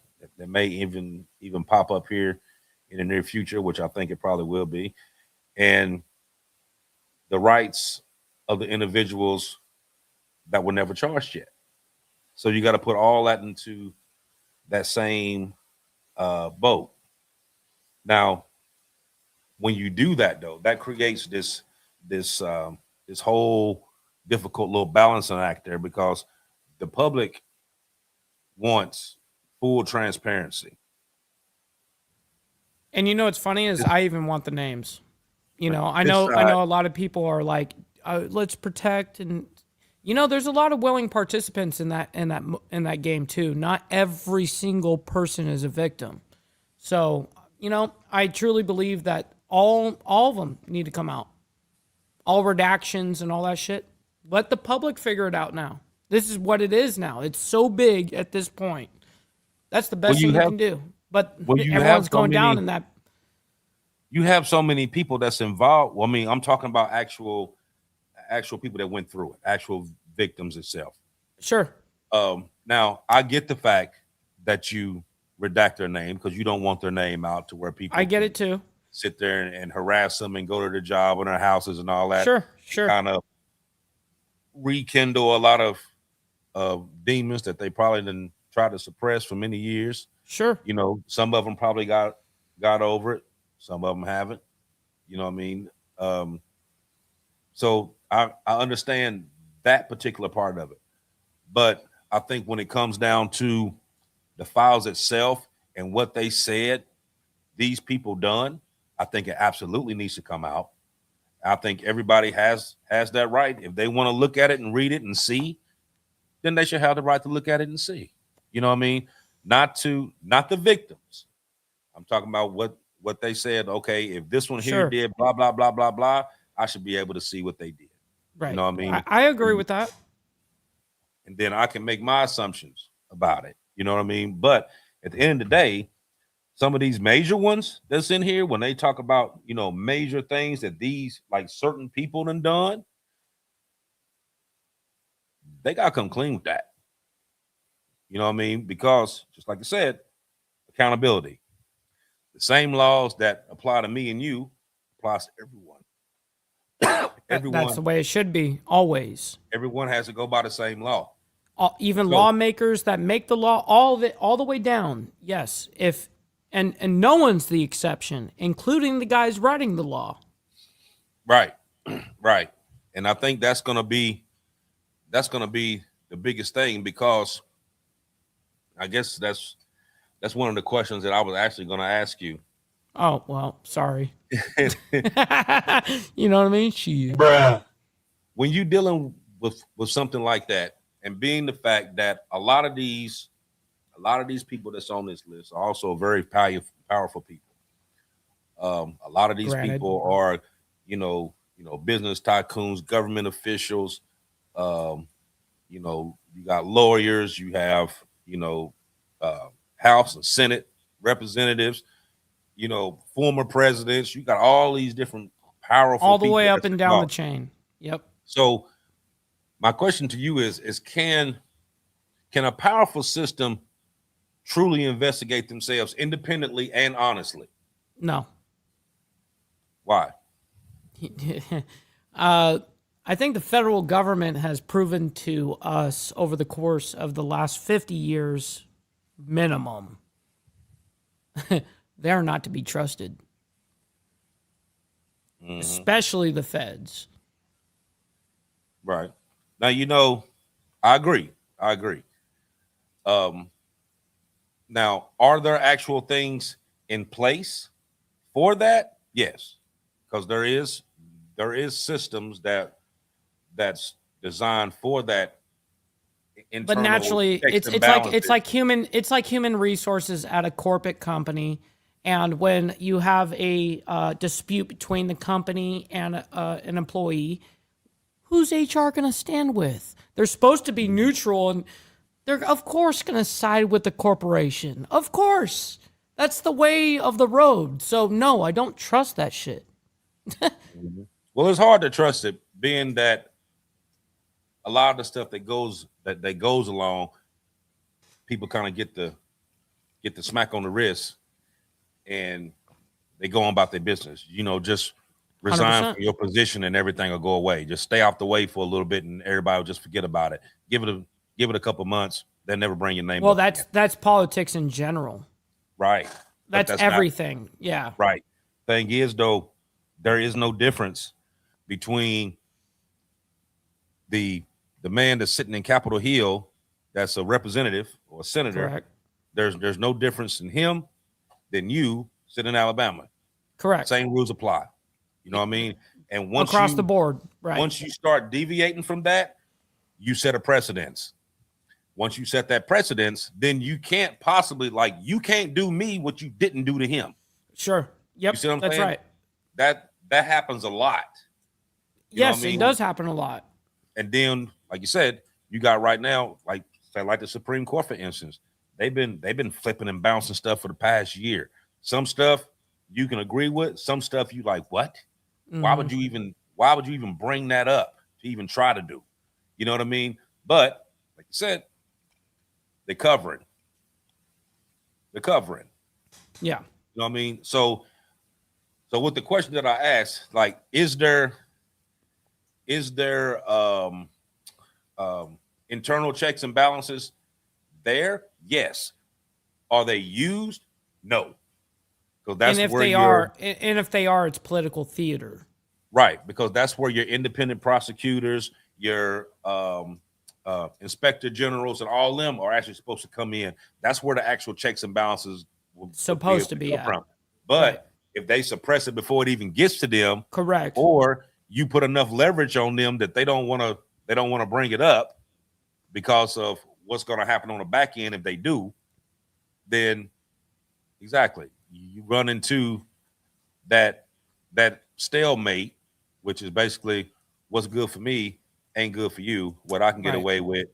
even pop up here in the near future, which I think it probably will be, and the rights of the individuals that were never charged yet. So you got to put all that into that same boat. Now, when you do that, though, that creates this whole difficult little balancing act there, because the public wants full transparency. And you know what's funny is I even want the names. You know, I know a lot of people are like, let's protect, and you know, there's a lot of willing participants in that game too. Not every single person is a victim. So, you know, I truly believe that all of them need to come out. All redactions and all that shit. Let the public figure it out now. This is what it is now. It's so big at this point. That's the best thing you can do. But everyone's going down in that. You have so many people that's involved. Well, I mean, I'm talking about actual people that went through it, actual victims itself. Sure. Now, I get the fact that you redact their name because you don't want their name out to where people. I get it too. Sit there and harass them and go to their job and their houses and all that. Sure. Kind of rekindle a lot of demons that they probably didn't try to suppress for many years. Sure. You know, some of them probably got over it. Some of them haven't. You know what I mean? So I understand that particular part of it. But I think when it comes down to the files itself and what they said these people done, I think it absolutely needs to come out. I think everybody has that right. If they want to look at it and read it and see, then they should have the right to look at it and see. You know what I mean? Not the victims. I'm talking about what they said. Okay, if this one here Sure. did blah blah blah blah blah, I should be able to see what they did. Right. You know what I mean? I agree with that. And then I can make my assumptions about it. You know what I mean? But at the end of the day, some of these major ones that's in here, when they talk about, you know, major things that these like certain people done, they got to come clean with that. You know what I mean? Because just like I said, accountability. The same laws that apply to me and you applies to everyone. That's the way it should be always. Everyone has to go by the same law. Even lawmakers that make the law, all of it, all the way down. Yes, and no one's the exception, including the guys writing the law. Right, right. And I think that's gonna be the biggest thing, because I guess that's one of the questions that I was actually going to ask you. Oh, well, sorry. You know what I mean? Bruh. When you dealing with something like that, and being the fact that a lot of these people that's on this list are also very powerful people. A lot of these people are, you know, business tycoons, government officials. You know, you got lawyers, you have, you know, House and Senate representatives, you know, former presidents. You got all these different powerful all the people way up and down the chain. Yep. So my question to you is can a powerful system truly investigate themselves independently and honestly? No. Why? I think the federal government has proven to us over the course of the last 50 years minimum, they're not to be trusted, especially the feds. Right. Now, you know, I agree. Now, are there actual things in place for that? Yes, because there is systems that's designed for that. But naturally, it's like human resources at a corporate company, and when you have a dispute between the company and an employee, who's HR going to stand with? They're supposed to be neutral, and they're of course going to side with the corporation. Of course, that's the way of the road. So no, I don't trust that shit. Well, it's hard to trust it, being that a lot of the stuff that goes along, people kind of get the smack on the wrist, and they go on about their business. You know, just resign 100%. From your position and everything will go away. Just stay off the way for a little bit, and everybody will just forget about it. Give it a couple months, they'll never bring your name up. Well, that's politics in general. Right. That's everything. Yeah. Right. Thing is, though, there is no difference between the man that's sitting in Capitol Hill, that's a representative or a senator. Correct. There's no difference in him than you sitting in Alabama. Correct. Same rules apply. You know what I mean? And once across the board, right? Once you start deviating from that, you set a precedence. Once you set that precedence, then you can't possibly, like, you can't do me what you didn't do to him. Sure. Yep. You see what I'm saying? Right. That happens a lot. Yes, it does happen a lot. And then, like you said, you got right now, like the Supreme Court, for instance, they've been flipping and bouncing stuff for the past year. Some stuff you can agree with, some stuff you like, what? Mm-hmm. Why would you even bring that up to even try to do? You know what I mean? But like you said, they're covering. Yeah. You know what I mean? So with the question that I asked, like, is there internal checks and balances there? Yes. Are they used? No. So that's and if where they are, it's political theater. Right, because that's where your independent prosecutors, your inspector generals, and all them are actually supposed to come in. That's where the actual checks and balances will supposed to be come from. But if they suppress it before it even gets to them, correct, or you put enough leverage on them that they don't want to bring it up because of what's going to happen on the back end if they do, then exactly you run into that stalemate, which is basically what's good for me ain't good for you. What I can get away with,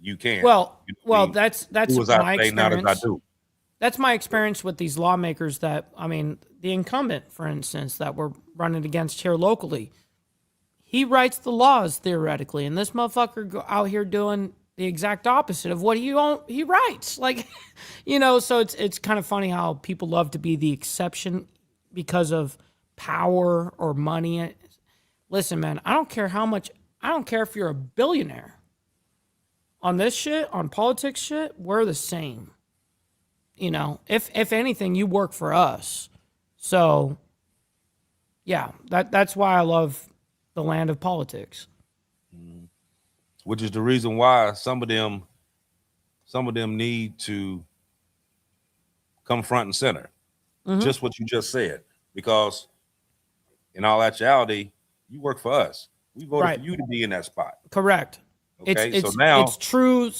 you can't. Well, that's my experience. Not as I do. That's my experience with these lawmakers that, I mean, the incumbent, for instance, that we're running against here locally, he writes the laws theoretically, and this motherfucker out here doing the exact opposite of what he writes. Like, so it's kind of funny how people love to be the exception because of power or money. Listen, man, I don't care if you're a billionaire. On this shit, on politics shit, we're the same. If anything, you work for us. So, yeah, that's why I love the land of politics. Which is the reason why some of them need to come front and center. Just what you just said. Because in all actuality, you work for us. We voted for you to be in that spot. Correct. Okay, so now it's true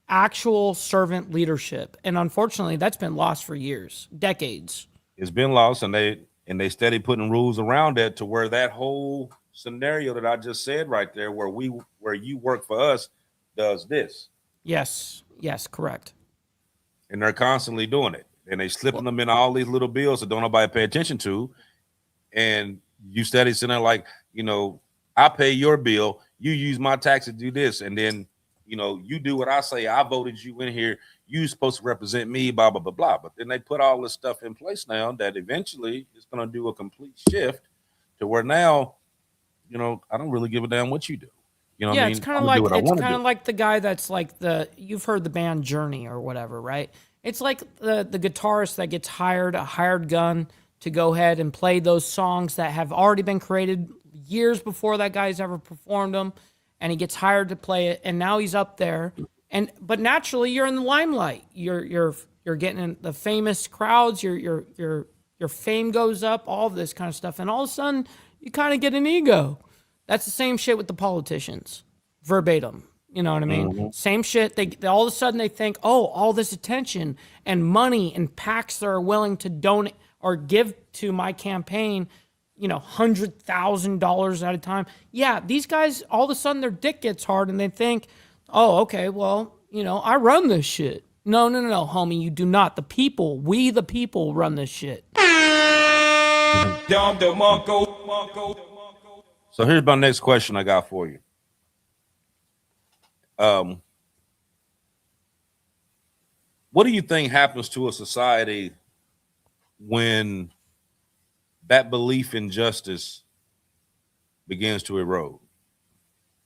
actual servant leadership, and unfortunately, that's been lost for years, decades. It's been lost, and they steady putting rules around it to where that whole scenario that I just said right there, where you work for us, does this. Yes, correct. And they're constantly doing it, and they slipping them in all these little bills that don't nobody pay attention to, and you steady sitting there like, I pay your bill, you use my tax to do this, and then you do what I say. I voted you in here. You supposed to represent me, blah, blah, blah, blah. But then they put all this stuff in place now that eventually is going to do a complete shift to where now, I don't really give a damn what you do. It's kind of like the guy that's like you've heard the band Journey or whatever, right? It's like the guitarist that gets a hired gun to go ahead and play those songs that have already been created years before that guy's ever performed them. And he gets hired to play it, and now he's up there. But naturally, you're in the limelight. You're getting in the famous crowds. Your fame goes up. All of this kind of stuff, and all of a sudden, you kind of get an ego. That's the same shit with the politicians, verbatim. You know what I mean? Mm-hmm. Same shit. They all of a sudden they think, oh, all this attention and money and PACs that are willing to donate or give to my campaign. $100,000 at a time. Yeah, these guys, all of a sudden their dick gets hard and they think, oh, okay, well, I run this shit. No, homie, you do not. We the people run this shit. So here's my next question I got for you. What do you think happens to a society when that belief in justice begins to erode?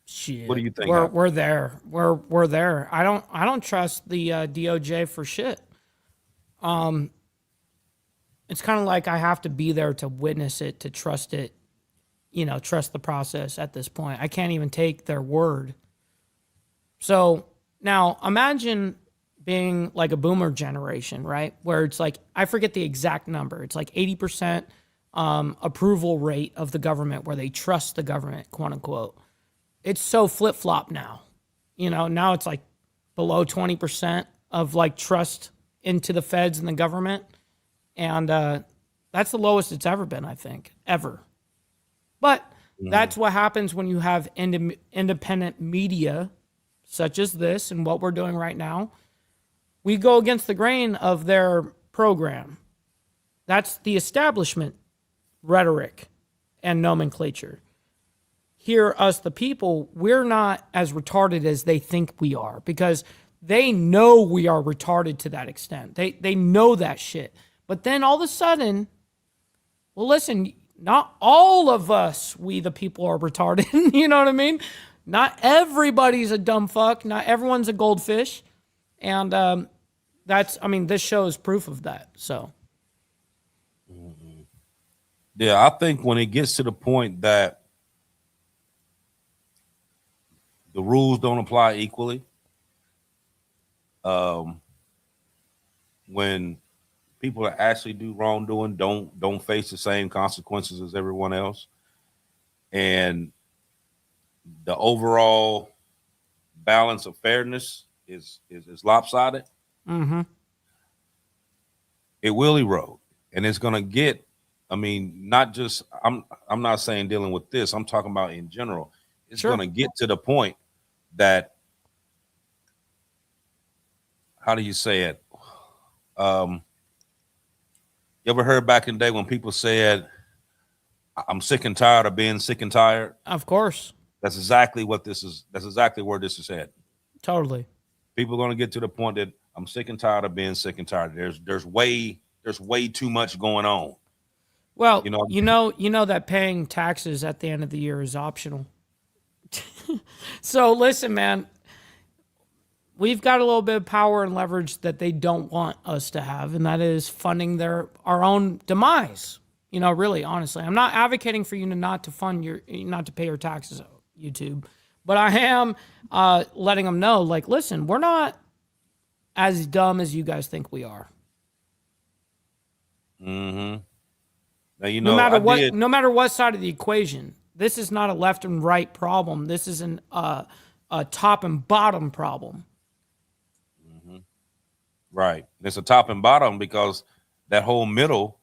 Shit. What do you think? We're there. We're there. I don't trust the DOJ for shit. It's kind of like I have to be there to witness it, to trust it, trust the process at this point. I can't even take their word. So now imagine being like a boomer generation, right? Where it's like, I forget the exact number. It's like 80% approval rate of the government, where they trust the government, quote unquote. It's so flip-flop now. Now it's like below 20% of like trust into the feds and the government. And that's the lowest it's ever been, I think, ever. But that's what happens when you have independent media such as this and what we're doing right now. We go against the grain of their program. That's the establishment rhetoric and nomenclature. Here, us, the people, we're not as retarded as they think we are, because they know we are retarded to that extent. They know that shit. But then all of a sudden, well, listen, not all of us, we the people, are retarded. You know what I mean? Not everybody's a dumb fuck. Not everyone's a goldfish. And this show is proof of that. So. Yeah, I think when it gets to the point that the rules don't apply equally, um, when people that actually do wrongdoing don't face the same consequences as everyone else, and the overall balance of fairness is lopsided, Mm-hmm. it will erode, and it's going to get. I mean, not just I'm not saying dealing with this. I'm talking about in general. It's Sure. going to get to the point that, how do you say it? Um, you ever heard back in the day when people said, "I'm sick and tired of being sick and tired"? Of course. That's exactly what this is. That's exactly where this is headed. Totally. People are going to get to the point that I'm sick and tired of being sick and tired. There's way too much going on. Well, You know, you know that paying taxes at the end of the year is optional. So listen, man, we've got a little bit of power and leverage that they don't want us to have, and that is funding our own demise. You know, really, honestly, I'm not advocating for you to not to pay your taxes, YouTube, but I am letting them know, like, listen, we're not as dumb as you guys think we are. Mm-hmm. Now, you No know, matter what, no matter what side of the equation, this is not a left and right problem. This is a top and bottom problem. Mm-hmm. Right. It's a top and bottom because that whole middle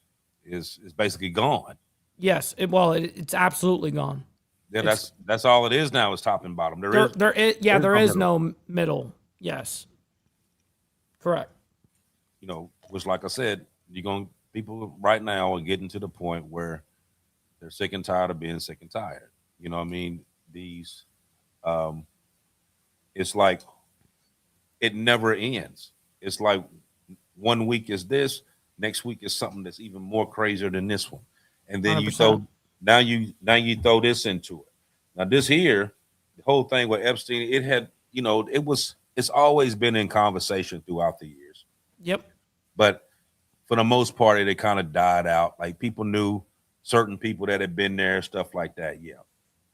is basically gone. Yes. It's absolutely gone. Yeah, that's all it is now is top and bottom. There is no middle. Yes. Correct. You know, which, like I said, people right now are getting to the point where they're sick and tired of being sick and tired. You know what I mean? These, it's like it never ends. It's like one week is this, next week is something that's even more crazier than this one, and then 100%. you throw this into it. Now this here, the whole thing with Epstein, it had, it's always been in conversation throughout the years. Yep. But for the most part, it kind of died out. Like people knew certain people that had been there, stuff like that. Yeah.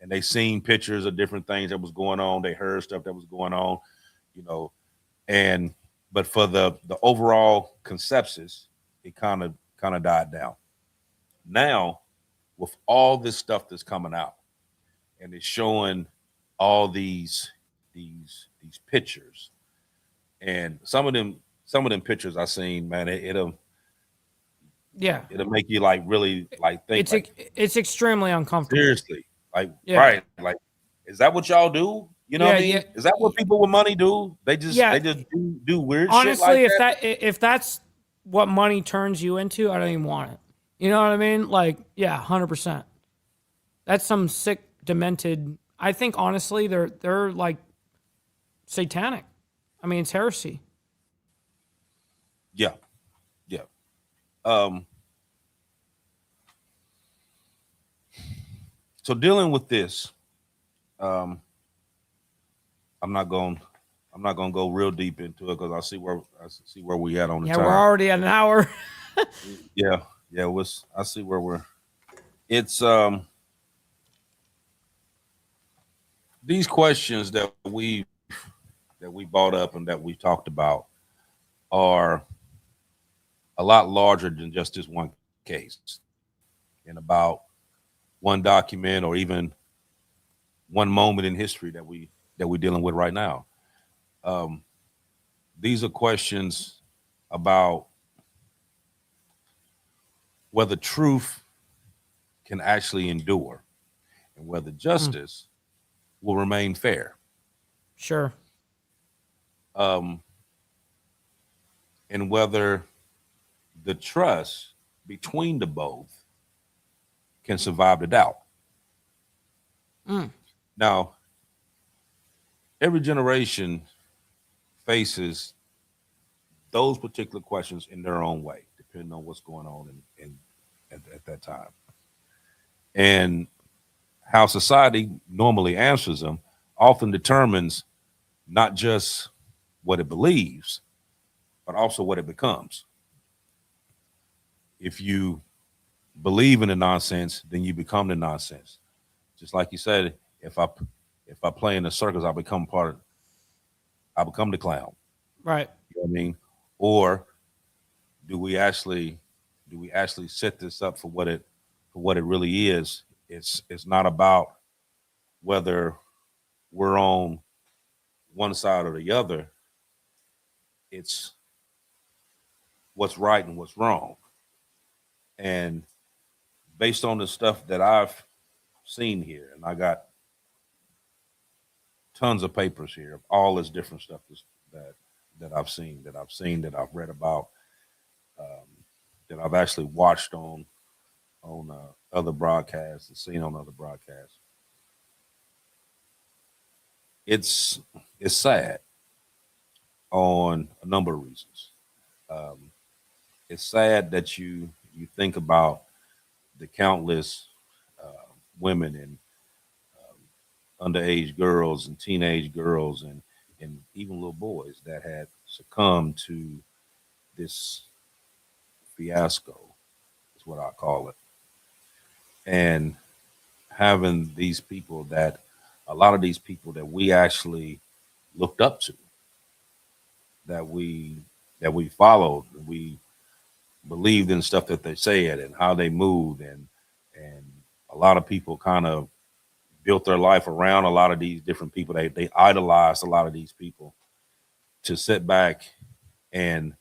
And they seen pictures of different things that was going on. They heard stuff that was going on, but for the overall consensus, it kind of died down. Now, with all this stuff that's coming out and it's showing all these pictures, and some of them pictures I seen, man, it'll make you like really like think. It's extremely uncomfortable. Seriously, like right, like is that what y'all do? You know what I mean? Yeah. Is that what people with money do? They just do weird honestly, shit like if that's what money turns you into, I don't even want it. You know what I mean? Like, yeah, 100%. That's some sick, demented. I think honestly, they're like satanic. I mean, it's heresy. Yeah. So dealing with this, I'm not going to go real deep into it because I see where we at on the time. Yeah, we're already at an hour. Yeah. I see where we're. It's these questions that we brought up and that we talked about are a lot larger than just this one case, and about one document or even one moment in history that we're dealing with right now. These are questions about whether truth can actually endure and whether justice will remain fair. Sure. And whether the trust between the both can survive the doubt. Now, every generation faces those particular questions in their own way, depending on what's going on at that time. And how society normally answers them often determines not just what it believes, but also what it becomes. If you believe in the nonsense, then you become the nonsense. Just like you said, if I play in the circus, I become the clown. Right. You know what I mean? Or do we actually set this up for what it really is? It's not about whether we're on one side or the other. It's what's right and what's wrong. And based on the stuff that I've seen here, and I got tons of papers here of all this different stuff that I've seen, that I've read about, that I've actually watched on other broadcasts and seen on other broadcasts. It's sad on a number of reasons. It's sad that you think about the countless women and underage girls and teenage girls and even little boys that had succumbed to this fiasco, is what I call it. And having these people a lot of these people that we actually looked up to, that we followed, we believed in stuff that they said and how they moved, and a lot of people kind of built their life around a lot of these different people. They idolized a lot of these people. To sit back and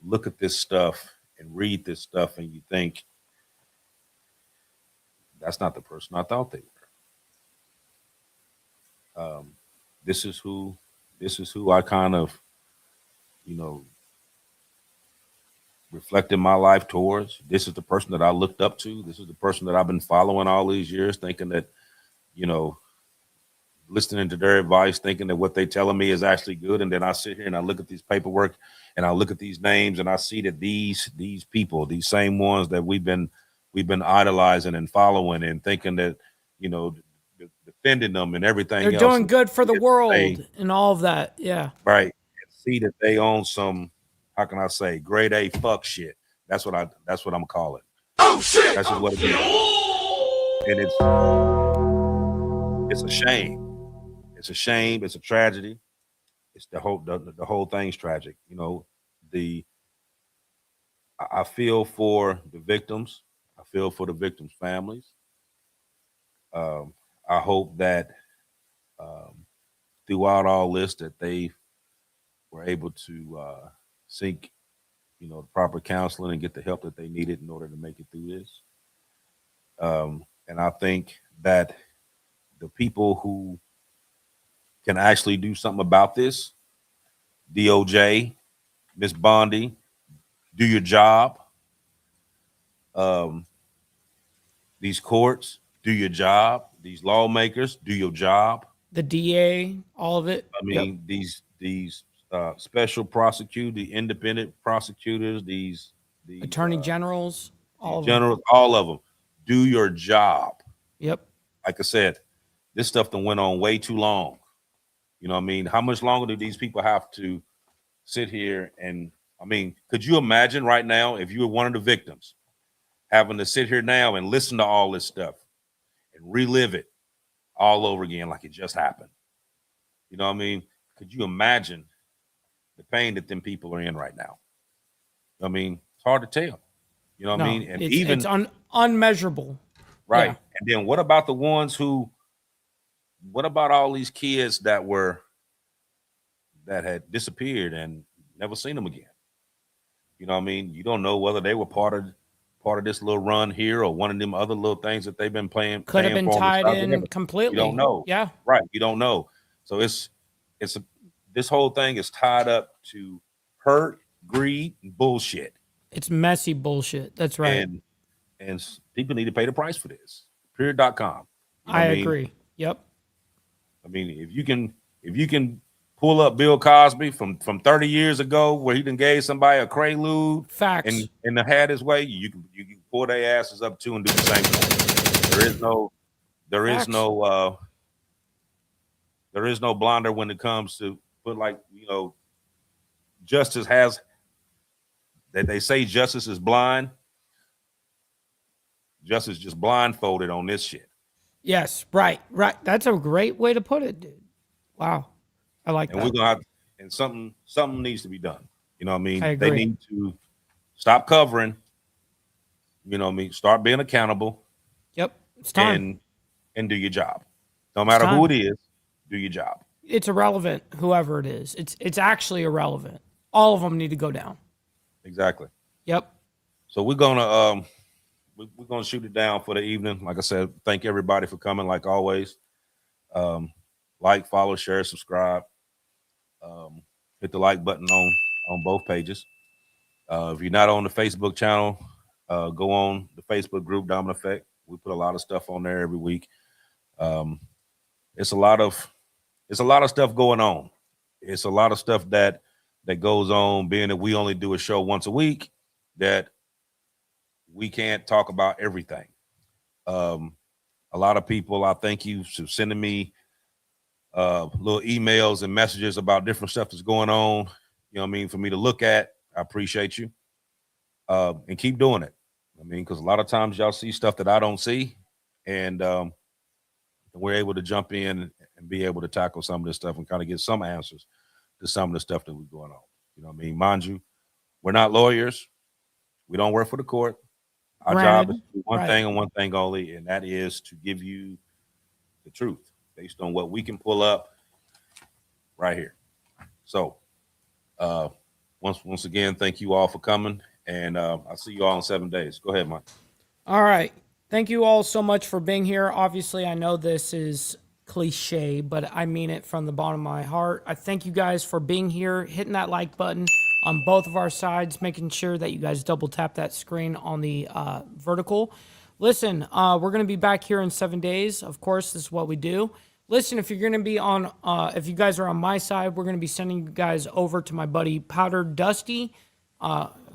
look at this stuff and read this stuff, and you think, that's not the person I thought they were. This is who I kind of, reflected my life towards. This is the person that I looked up to. This is the person that I've been following all these years, thinking that, listening to their advice, thinking that what they telling me is actually good. And then I sit here and I look at these paperwork and I look at these names and I see that these people, these same ones that we've been idolizing and following and thinking that, defending them and everything They're else. Doing good for the world and all of that. Yeah. Right. And see that they own some, how can I say, grade A fuck shit. That's what I'm gonna call it. Oh shit. That's just what it is. And it's a shame. It's a shame. It's a tragedy. It's the whole thing's tragic. I feel for the victims. I feel for the victims' families. I hope that throughout all this that they were able to seek, the proper counseling and get the help that they needed in order to make it through this. And I think that the people who can actually do something about this, DOJ, Miss Bondi, do your job. These courts, do your job. These lawmakers, do your job. The DA, all of it. I mean, these special prosecutors, the independent prosecutors, these attorney generals, all of them, do your job. Yep. Like I said, this stuff done went on way too long. You know what I mean? How much longer do these people have to sit here? And I mean, could you imagine right now if you were one of the victims having to sit here now and listen to all this stuff and relive it all over again like it just happened? You know what I mean? Could you imagine the pain that them people are in right now? I mean, it's hard to tell. You know what I mean? And it's unmeasurable. Right. Yeah. And then what about the ones what about all these kids that had disappeared and never seen them again? You know what I mean? You don't know whether they were part of this little run here or one of them other little things that they've been playing. Could have been tied in completely. You don't know. Yeah. Right. You don't know. So this whole thing is tied up to hurt, greed, and bullshit. It's messy bullshit. That's right. And people need to pay the price for this. Period.com. You know I agree. Yep. I mean, if you can pull up Bill Cosby from 30 years ago where he done gave somebody a Prelude, facts, and had his way, you can pull their asses up too and do the same thing. There is no blinder when it comes to justice has, that they say justice is blind. Justice just blindfolded on this shit. Yes, right. That's a great way to put it, dude. Wow. I like that. And we're going to have, and something needs to be done. You know what I mean? I agree. They need to stop covering, you know what I mean? Start being accountable. Yep. It's time. And do your job. No matter who it is, do your job. It's irrelevant, whoever it is. It's actually irrelevant. All of them need to go down. Exactly. Yep. So we're gonna shoot it down for the evening. Like I said, thank everybody for coming. Like always, like, follow, share, subscribe. Hit the like button on both pages. If you're not on the Facebook channel, go on the Facebook group Dominant Effect. We put a lot of stuff on there every week. It's a lot of stuff going on. It's a lot of stuff that goes on, being that we only do a show once a week, that we can't talk about everything. A lot of people, I thank you for sending me little emails and messages about different stuff that's going on, you know what I mean, for me to look at. I appreciate you. And keep doing it. I mean, because a lot of times y'all see stuff that I don't see, and we're able to jump in and be able to tackle some of this stuff and kind of get some answers to some of the stuff that was going on. You know what I mean? Mind you, we're not lawyers. We don't work for the court. Our job is to do one thing and one thing only, and that is to give you the truth based on what we can pull up right here. So once again, thank you all for coming, and I'll see you all in 7 days. Go ahead, Mike. All right. Thank you all so much for being here. Obviously, I know this is cliche, but I mean it from the bottom of my heart. I thank you guys for being here, hitting that like button on both of our sides, making sure that you guys double tap that screen on the vertical. Listen, we're going to be back here in 7 days. Of course, this is what we do. Listen, if you're going to be on, if you guys are on my side, we're going to be sending you guys over to my buddy Powder Dusty,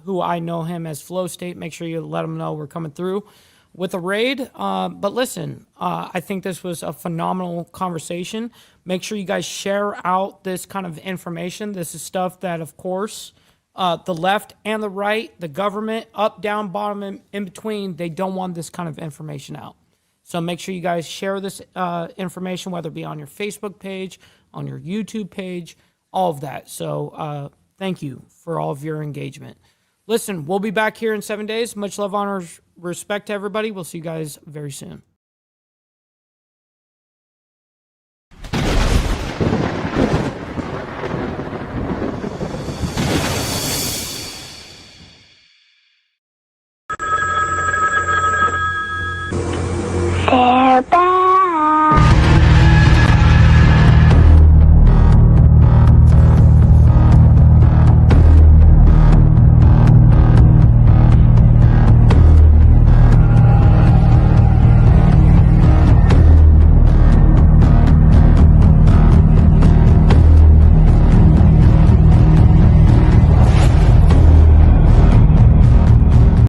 who I know him as Flow State. Make sure you let him know we're coming through with a raid. But listen, I think this was a phenomenal conversation. Make sure you guys share out this kind of information. This is stuff that, of course, the left and the right, the government, up, down, bottom, and in between, they don't want this kind of information out. So make sure you guys share this information, whether it be on your Facebook page, on your YouTube page, all of that. So thank you for all of your engagement. Listen, we'll be back here in 7 days. Much love, honor, respect to everybody. We'll see you guys very soon.